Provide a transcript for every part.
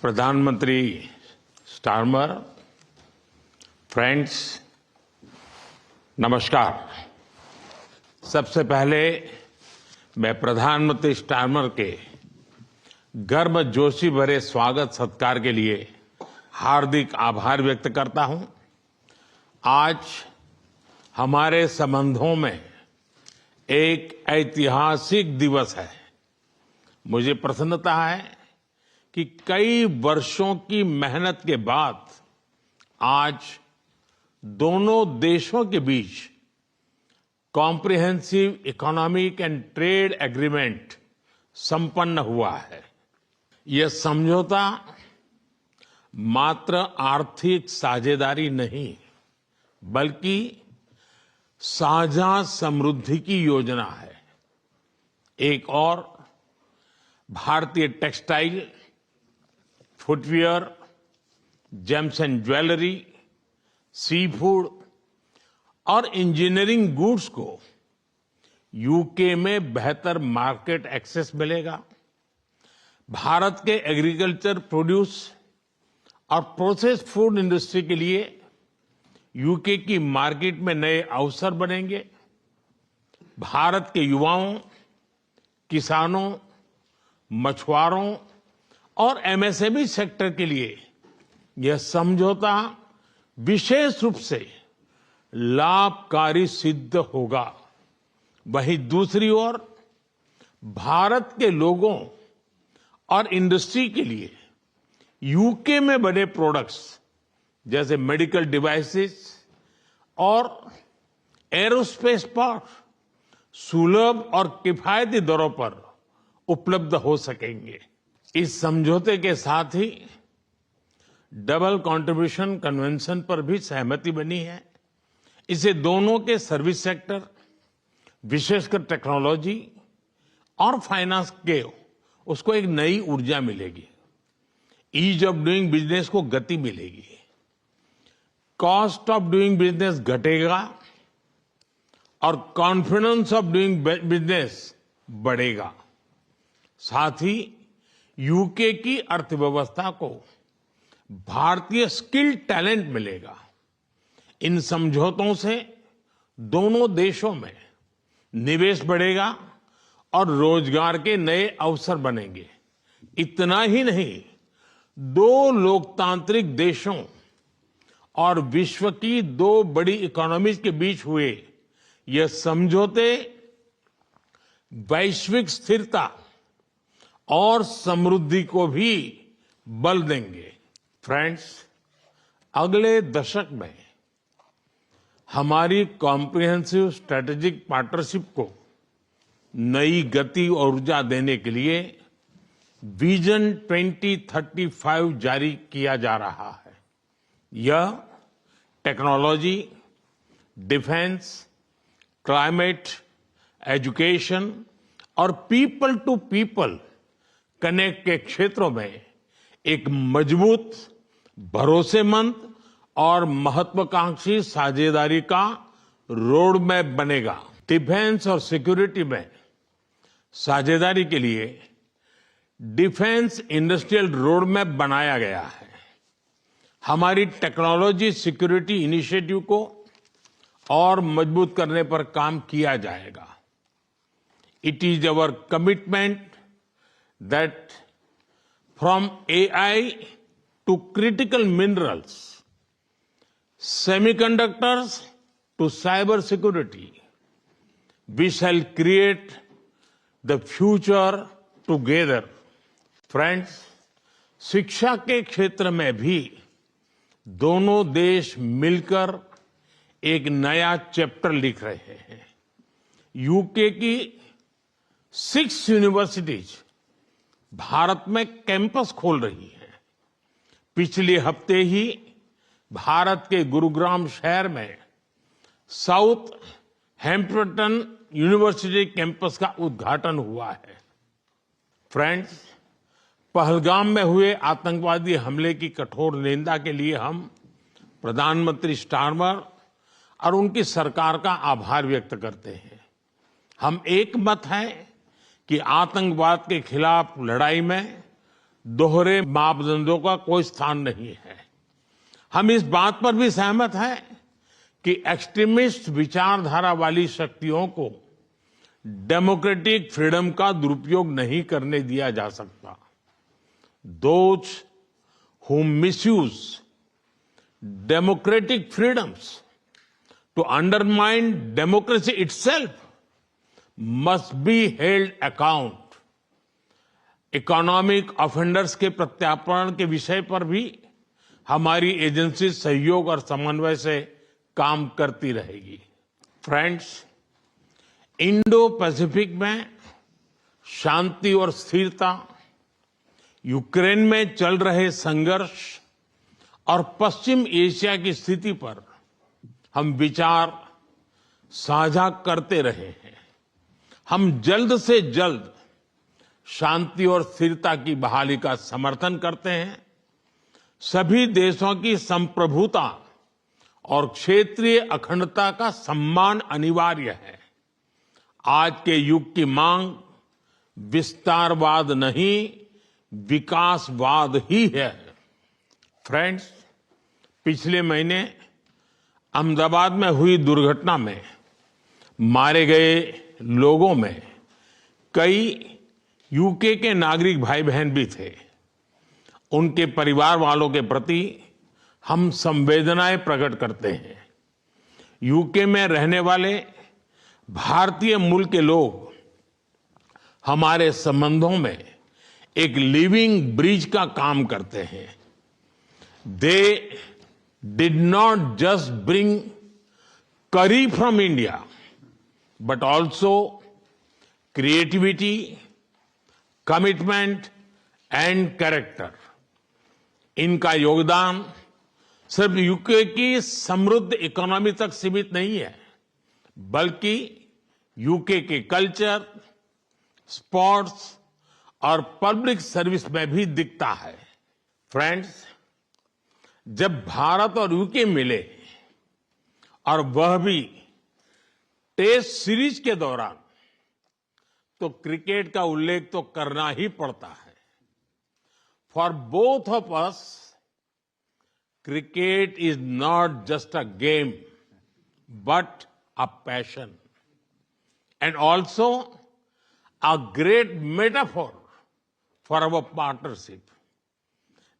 प्रधानमंत्री Starmer, friends, नमस्कार। सबसे पहले मैं प्रधानमंत्री स्टार्मर के गर्मजोशी भरे स्वागत सत्कार के लिए हार्दिक आभार व्यक्त करता हूं। आज हमारे संबंधों में एक ऐतिहासिक दिवस है। मुझे प्रसन्नता है कि कई वर्षों की मेहनत के बाद आज दोनों देशों के बीच comprehensive economic and trade agreement संपन्न हुआ है। यह समझौता मात्र आर्थिक साझेदारी नहीं, बल्कि साझा समृद्धि की योजना है। एक और भारतीय textile, footwear, gems and jewellery, seafood और इंजीनियरिंग गुड्स को यूके में बेहतर मार्केट एक्सेस मिलेगा। भारत के एग्रीकल्चर प्रोड्यूस और प्रोसेस्ड फूड इंडस्ट्री के लिए यूके की मार्केट में नए अवसर बनेंगे। भारत के युवाओं, किसानों, मछुआरों और एमएसएमई सेक्टर के लिए यह समझौता विशेष रूप से लाभकारी सिद्ध होगा। वहीं दूसरी ओर भारत के लोगों और इंडस्ट्री के लिए यूके में बने प्रोडक्ट्स जैसे मेडिकल डिवाइसेस और एरोस्पेस पार्ट्स सुलभ और किफायती दरों पर उपलब्ध हो सकेंगे। इस समझौते के साथ ही डबल कंट्रीब्यूशन कन्वेंशन पर भी सहमति बनी है। इसे दोनों के सर्विस सेक्टर, विशेषकर टेक्नोलॉजी और फाइनेंस के उसको एक नई ऊर्जा मिलेगी। ईज ऑफ डूइंग बिजनेस को गति मिलेगी, कॉस्ट ऑफ डूइंग बिजनेस घटेगा और कॉन्फिडेंस ऑफ डूइंग बिजनेस बढ़ेगा। साथ ही यूके की अर्थव्यवस्था को भारतीय स्किल टैलेंट मिलेगा। इन समझौतों से दोनों देशों में निवेश बढ़ेगा और रोजगार के नए अवसर बनेंगे। इतना ही नहीं, दो लोकतांत्रिक देशों और विश्व की दो बड़ी इकोनॉमीज के बीच हुए यह समझौते वैश्विक स्थिरता और समृद्धि को भी बल देंगे। फ्रेंड्स, अगले दशक में हमारी कॉम्प्रिहेंसिव स्ट्रेटेजिक पार्टनरशिप को नई गति और ऊर्जा देने के लिए विजन 2035 जारी किया जा रहा है। यह टेक्नोलॉजी, डिफेंस, क्लाइमेट, एजुकेशन और पीपल टू पीपल कनेक्ट के क्षेत्रों में एक मजबूत, भरोसेमंद और महत्वाकांक्षी साझेदारी का रोड मैप बनेगा। डिफेंस और सिक्योरिटी में साझेदारी के लिए डिफेंस इंडस्ट्रियल रोड मैप बनाया गया है। हमारी टेक्नोलॉजी सिक्योरिटी इनिशिएटिव को और मजबूत करने पर काम किया जाएगा। It is our commitment that from AI to critical minerals, semiconductors to cyber security, we shall create the future together. Friends, शिक्षा के क्षेत्र में भी दोनों देश मिलकर एक नया चैप्टर लिख रहे हैं। यूके की 6 यूनिवर्सिटीज भारत में कैंपस खोल रही है। पिछले हफ्ते ही भारत के गुरुग्राम शहर में साउथ हैम्पटन यूनिवर्सिटी कैंपस का उद्घाटन हुआ है। फ्रेंड्स, पहलगाम में हुए आतंकवादी हमले की कठोर निंदा के लिए हम प्रधानमंत्री स्टार्मर और उनकी सरकार का आभार व्यक्त करते हैं। हम एक मत हैं कि आतंकवाद के खिलाफ लड़ाई में दोहरे मापदंडों का कोई स्थान नहीं है। हम इस बात पर भी सहमत हैं कि एक्सट्रीमिस्ट विचारधारा वाली शक्तियों को डेमोक्रेटिक फ्रीडम का दुरुपयोग नहीं करने दिया जा सकता। Those who misuse democratic freedoms to undermine democracy itself must be held account. Economic offenders के प्रत्यार्पण के विषय पर भी हमारी एजेंसी सहयोग और समन्वय से काम करती रहेगी। फ्रेंड्स, इंडो पैसिफिक में शांति और स्थिरता, यूक्रेन में चल रहे संघर्ष और पश्चिम एशिया की स्थिति पर हम विचार साझा करते रहे हैं। हम जल्द से जल्द शांति और स्थिरता की बहाली का समर्थन करते हैं। सभी देशों की संप्रभुता और क्षेत्रीय अखंडता का सम्मान अनिवार्य है। आज के युग की मांग विस्तारवाद नहीं, विकासवाद ही है। फ्रेंड्स, पिछले महीने अहमदाबाद में हुई दुर्घटना में मारे गए लोगों में कई यूके के नागरिक भाई बहन भी थे। उनके परिवार वालों के प्रति हम संवेदनाएं प्रकट करते हैं। यूके में रहने वाले भारतीय मूल के लोग हमारे संबंधों में एक लिविंग ब्रिज का काम करते हैं। They did not just bring curry from India but also creativity, commitment and character. इनका योगदान सिर्फ यूके की समृद्ध इकोनॉमी तक सीमित नहीं है, बल्कि यूके के कल्चर, स्पोर्ट्स और पब्लिक सर्विस में भी दिखता है। फ्रेंड्स, जब भारत और यूके मिले और वह भी टेस्ट सीरीज के दौरान, तो क्रिकेट का उल्लेख तो करना ही पड़ता है। For both of us, cricket is not just a game but a passion and also a great metaphor for our partnership.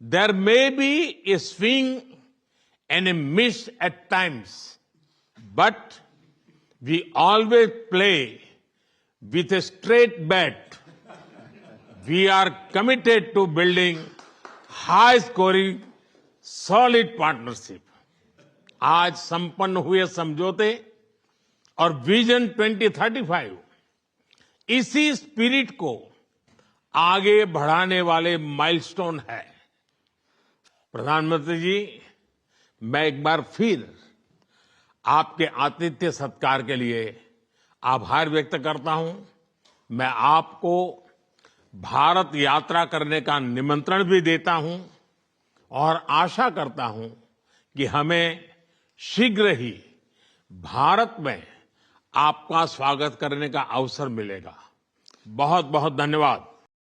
There may be a swing and a miss at times, but we always play with a straight bat. We are committed to building high-scoring, solid partnership. आज संपन्न हुए समझौते और vision 2035 इसी spirit को आगे बढ़ाने वाले माइलस्टोन है। प्रधानमंत्री जी, मैं एक बार फिर आपके आतिथ्य सत्कार के लिए आभार व्यक्त करता हूं। मैं आपको भारत यात्रा करने का निमंत्रण भी देता हूं और आशा करता हूं कि हमें शीघ्र ही भारत में आपका स्वागत करने का अवसर मिलेगा। बहुत बहुत धन्यवाद।